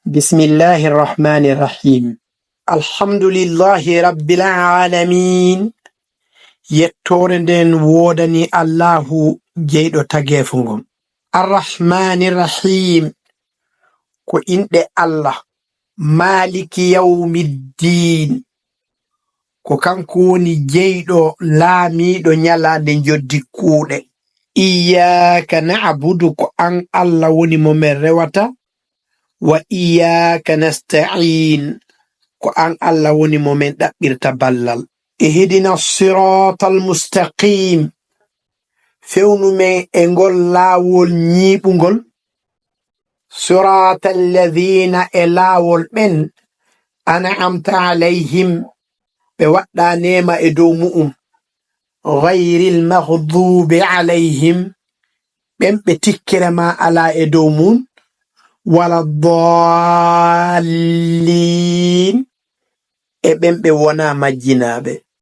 بسم الله الرحمن الرحيم الحمد لله رب العالمين يتورندن وودني الله جيدو تاغيفungom الرحمن الرحيم كو إنده الله مالك يوم الدين ko kanko woni jeyɗo laamiɗo nyalande joddi kuuɗe iyyaka na'budu ko an Allah woni mo men rewata wa iyyaka nasta'in ko an Allah woni mo men ɗaɓɓirta ballal ihdina siratal mustaqim fewnu men e ngol laawol nyiɓugol siratal ladhina e laawol ɓen an'amta alayhim ɓe waɗɗa nema e dow mu'um ghayril maghdubi alayhim ɓen ɓe tikkere ma ala e dow mun wala dallin e ɓen ɓe wona majjinaɓe